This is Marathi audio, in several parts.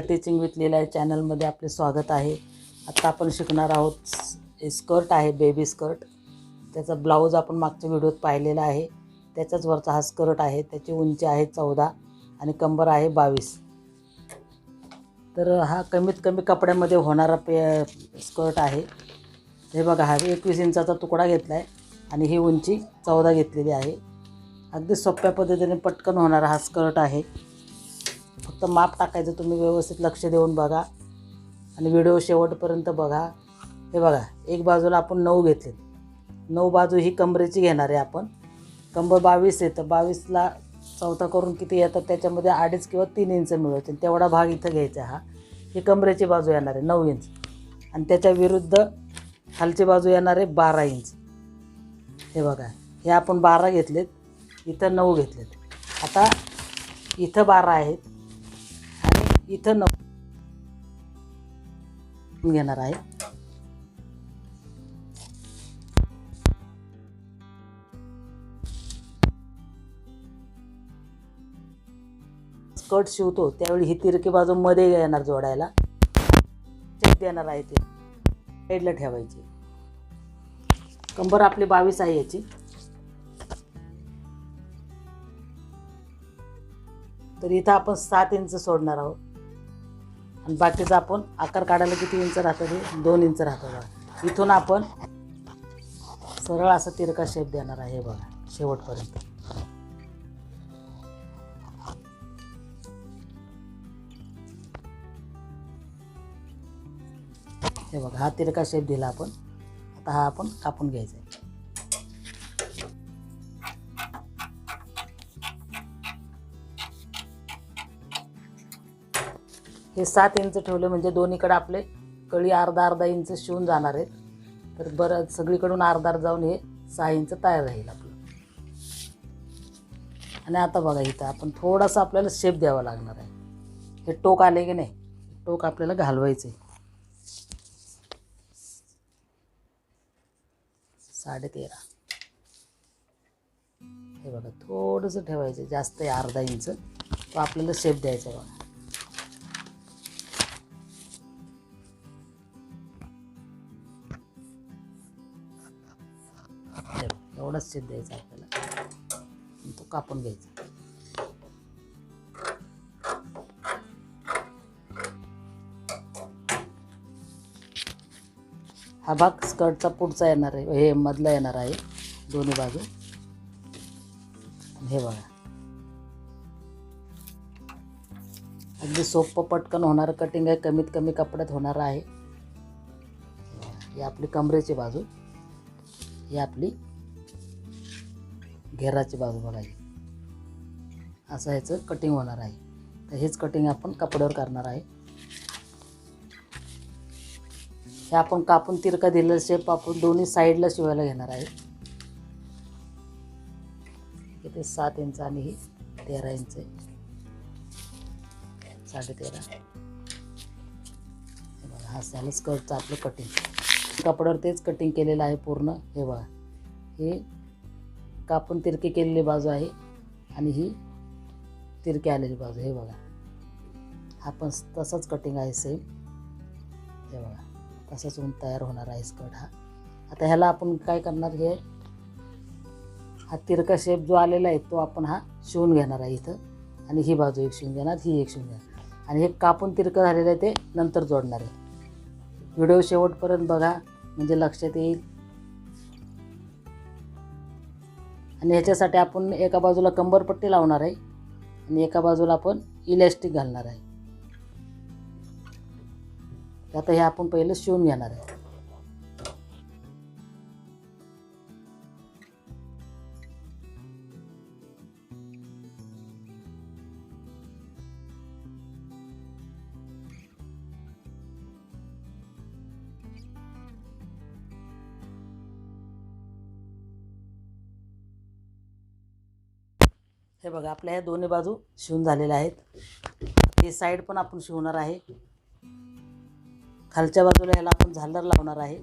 टीचिंग विथ लीला या चॅनलमध्ये आपले स्वागत आहे। आता आपण शिकणार आहोत स्कर्ट आहे, बेबी स्कर्ट। त्याचा ब्लाऊज आपण मागच्या व्हिडिओत पाहिलेला आहे। त्याच्याच वरचा हा स्कर्ट आहे। त्याची उंची आहे 14 आणि कंबर आहे 22। तर हा कमीत कमी कपड्यामध्ये होणारा स्कर्ट आहे। हे बघा, हा 21 इंचाचा तुकडा घेतला आहे आणि ही उंची 14 घेतलेली आहे। अगदी सोप्या पद्धतीने पटकन होणारा हा स्कर्ट आहे। फक्त माप टाकायचं, तुम्ही व्यवस्थित लक्ष देऊन बघा आणि व्हिडिओ शेवटपर्यंत बघा। हे बघा, एक बाजूला आपण 9 घेतले, 9 बाजू ही कमरेची घेणार आहे आपण। कंबर 22 आहे, तर 22ला चौथा करून किती येतात त्याच्यामध्ये 2.5 किंवा 3 इंच मिळवतील, तेवढा भाग इथं घ्यायचा। हा ही कमरेची बाजू येणार आहे 9 इंच आणि त्याच्या विरुद्ध खालची बाजू येणार आहे 12 इंच। हे बघा, हे आपण 12 घेतलेत, इथं 9 घेतलेत। आता इथं 12 आहेत आणि इथं 9 घेणार आहे। स्कर्ट शिवतो त्यावेळी ही तिरकी बाजू मध्ये येणार जोडायला, चेक देणार आहे, ते साईडला ठेवायची। कंबर आपली 22 आहे याची, तर इथं आपण 7 इंच सोडणार आहोत आणि बाकीचा आपण आकार काढायला किती इंच राहतं, हे 2 इंच राहतं। इथून आपण सरळ असा तिरका शेप देणार आहे। हे बघा, शेवटपर्यंत। हे बघा, हा तिरका शेप दिला आपण। आता हा आपण कापून घ्यायचा आहे। हे 7 इंच ठेवले म्हणजे दोन्हीकडे आपले कळी अर्धा इंच शिवून जाणार आहेत, तर बरं सगळीकडून अर्धा जाऊन हे 6 इंच तयार राहील आपलं। आणि आता बघा, इथं आपण थोडासा आपल्याला शेप द्यावा लागणार आहे। हे टोक आले की नाही, टोक आपल्याला घालवायचे 13.5। हे बघा, थोडंसं ठेवायचं, जास्त आहे अर्धा इंच, तो आपल्याला शेप द्यायचा आहे। बघा, एवढाच शेप द्यायचा आपल्याला, तो कापून घ्यायचा। हा भाग स्कर्टचा पुढचा येणार आहे, हे मधला येणार आहे, दोन्ही बाजू। हे बघा, अगदी सोपं पटकन होणारं कटिंग आहे, कमीत कमी कपड्यात होणार आहे। ही आपली कमरेची बाजू, ही आपली घेराची बाजू। बघा, असं ह्याचं कटिंग होणार आहे। तर हेच कटिंग आपण कपड्यावर करणार आहे। हे आपण कापून तिरका दिलेला शेप आपण दोन्ही साईडला शिवायला घेणार आहे। इथे 7 इंच आणि ही 13 इंच आहे, 13.5। हे बघा, हा झालं स्कर्टचं आपलं कटिंग। कपड्यावर तेच कटिंग केलेलं आहे पूर्ण। हे बघा, हे कापून तिरकी केलेली बाजू आहे आणि ही तिरकी आलेली बाजू। हे बघा, हा पण तसंच कटिंग आहे सेम। हे बघा, तसंच होऊन तयार होणार आहे स्कर्ट हा। आता ह्याला आपण काय करणार, हे हा तिरका शेप जो आलेला आहे तो आपण हा शिवून घेणार आहे इथं, आणि ही बाजू एक शिवून घेणार, ही एक शिवून घेणार, आणि हे कापून तिरकं झालेलं आहे ते नंतर जोडणार आहे। व्हिडिओ शेवटपर्यंत बघा म्हणजे लक्षात येईल। आणि ह्याच्यासाठी आपण एका बाजूला कंबरपट्टी लावणार आहे आणि एका बाजूला आपण इलॅस्टिक घालणार आहे। आता हे आपण पहिलं शिवून घेणार आहे। हे बघा, आपल्या ह्या दोन्ही बाजू शिवून झालेल्या आहेत। हे साईड पण आपण शिवणार आहे। खालच्या बाजूला ह्याला आपण झालर लावणार आहे।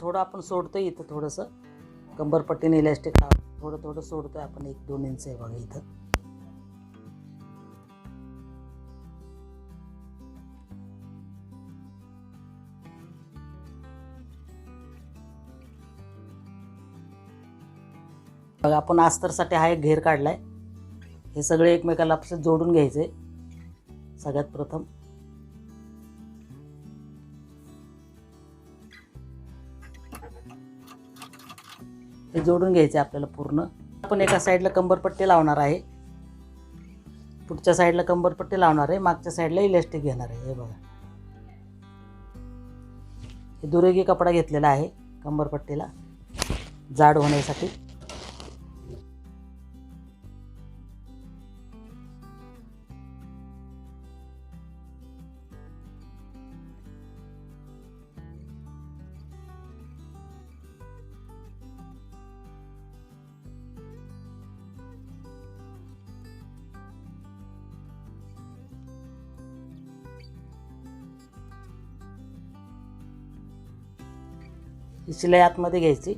थोडं आपण सोडतोय इथं, थोडंसं कंबरपट्टीने इलास्टिक थोडं थोडं सोडतोय आपण, 1-2 इंच आहे बघा इथं. बघा आपण अस्तरसाठी हा एक घेर काढलाय. हे सगळे एकमेकाला आपलं जोडून घ्यायचे. सगळ्यात प्रथम हे जोडून घ्यायचे आपल्याला पूर्ण. आपण एका साईडला कंबरपट्टी लावणार आहे, पुढच्या साईडला कंबरपट्टी लावणार आहे, मागच्या साईडला इलास्टिक घेणार आहे. हे बघा हे दुरेगी कपडा घेतलेला आहे कंबरपट्टीला जाड होण्यासाठी. ही शिलाई आतमध्ये घ्यायची.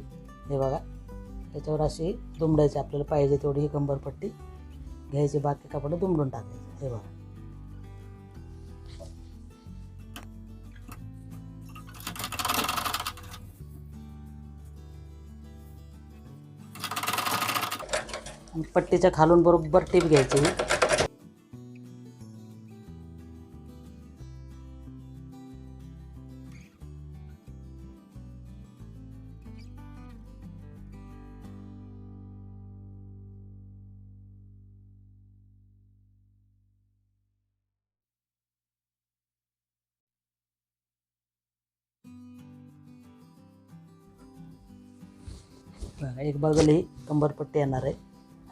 हे बघा त्याच्यावर अशी दुमडायची, आपल्याला पाहिजे तेवढी ही कंबरपट्टी घ्यायची, बाकी कपडे दुमडून टाकायचे. हे बघा पट्टीच्या खालून बरोबर टीप घ्यायची. बघा एक बाजूला ही कंबरपट्टी येणार आहे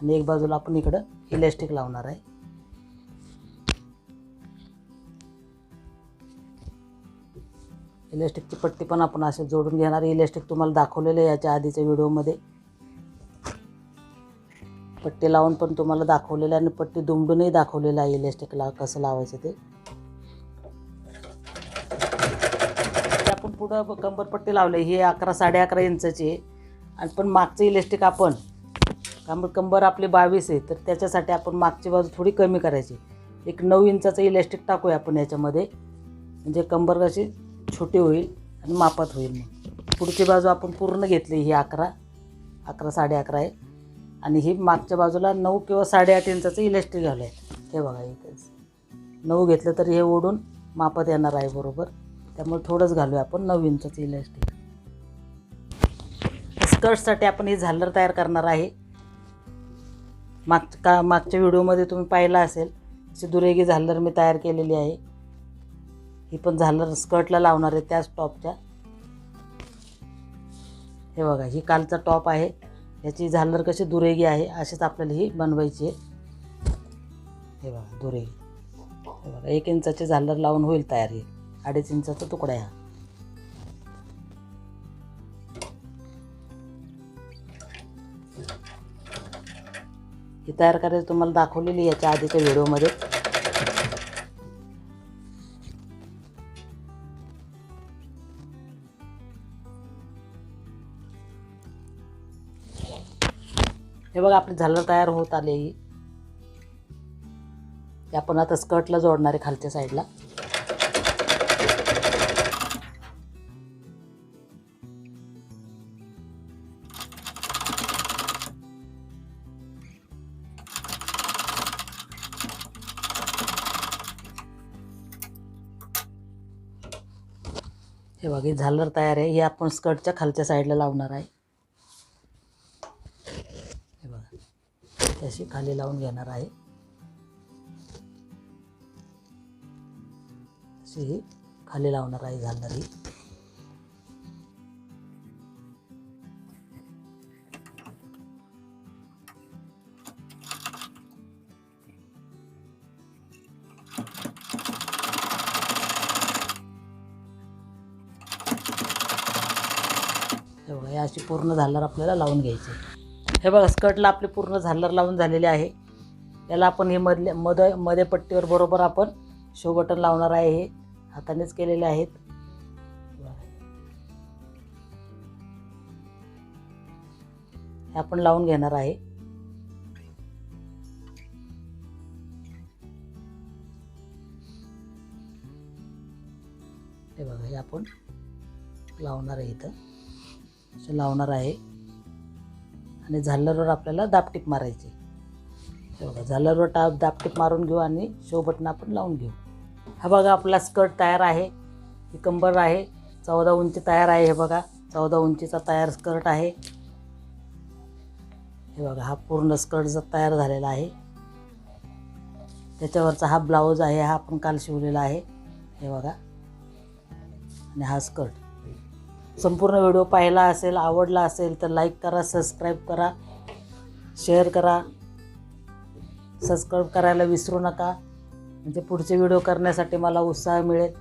आणि एक बाजूला आपण इकडं इलास्टिक लावणार आहे. इलास्टिकची पट्टी पण आपण असे जोडून घेणार. इलास्टिक तुम्हाला दाखवलेलं आहे याच्या आधीच्या व्हिडिओमध्ये. पट्टी लावून पण तुम्हाला दाखवलेलं आहे आणि पट्टी दुमडूनही दाखवलेलं आहे इलास्टिकला कसं लावायचं ते. आपण पुढं कंबरपट्टी लावली, ही 11-11.5 इंचाची आहे आणि पण मागचं इलास्टिक आपण कंबर आपली 22 आहे, तर त्याच्यासाठी आपण मागची बाजू थोडी कमी करायची. एक 9 इंचाचं इलास्टिक टाकूया आपण याच्यामध्ये, म्हणजे कंबर कशी छोटी होईल आणि मापात होईल. मग पुढची बाजू आपण पूर्ण घेतली, ही 11-11.5 आहे आणि ही मागच्या बाजूला 9 किंवा 8.5 इंचाचं इलास्टिक घालू आहे. हे बघा इथेच 9 घेतलं तरी हे ओढून मापात येणार आहे बरोबर, त्यामुळे थोडंच घालूया आपण 9 इंचाचं इलास्टिक. स्कर्टसाठी आपण ही झालर तयार करणार आहे. मागच्या व्हिडिओमध्ये तुम्ही पाहिला असेल अशी दुरेगी झालर मी तयार केलेली आहे. ही पण झालर स्कर्टला लावणार आहे त्याच टॉपच्या. हे बघा ही कालचा टॉप आहे, याची झालर कशी दुरेगी आहे अशीच आपल्याला ही बनवायची आहे. हे बघा दुरेगी, हे बघा 1 इंचाची झालर लावून होईल तयार. ही 2.5 इंचाचा तुकडा आहे हा. ही तयार करायची तुम्हाला दाखवलेली याच्या आधीच्या व्हिडिओमध्ये. हे बघा आपली झालर तयार होत आली. ही आपण आता स्कर्टला जोडणार आहे खालच्या साईडला. हे बघा ही झालर तयार आहे. ही आपण स्कर्टच्या खालच्या साईडला लावणार आहे. हे बघा अशी खाली लावून घेणार आहे. अशी ही खाली लावणार आहे झालर ही. हे बघा अशी पूर्ण झालर आपल्याला लावून घ्यायची. हे बघा स्कर्टला आपली पूर्ण झालर लावून झालेली आहे. याला आपण हे मध्ये पट्टीवर बरोबर आपण शो बटन लावणार आहे. हे हातानेच केलेले आहेत. हे आपण लावून घेणार आहे. हे बघा, हे आपण लावणार आहे, इथं असे लावणार आहे आणि झालरवर आपल्याला दापटीप मारायची. हे बघा, झालरवर दापटीप मारून घेऊ आणि शो बटन आपण लावून घेऊ. हा बघा, आपला स्कर्ट तयार आहे. ही कंबर आहे, 14 उंची तयार आहे. हे बघा, 14 उंचीचा तयार स्कर्ट आहे. हे बघा, हा पूर्ण स्कर्ट तयार झालेला आहे. त्याच्यावरचा हा ब्लाऊज आहे, हा आपण काल शिवलेला आहे. हे बघा, आणि हा स्कर्ट. संपूर्ण व्हिडिओ पाहिला असेल, आवडला असेल तर लाईक करा, सबस्क्राईब करा, शेअर करा. सबस्क्राईब करायला विसरू नका, म्हणजे पुढचे व्हिडिओ करण्यासाठी मला उत्साह मिळेल.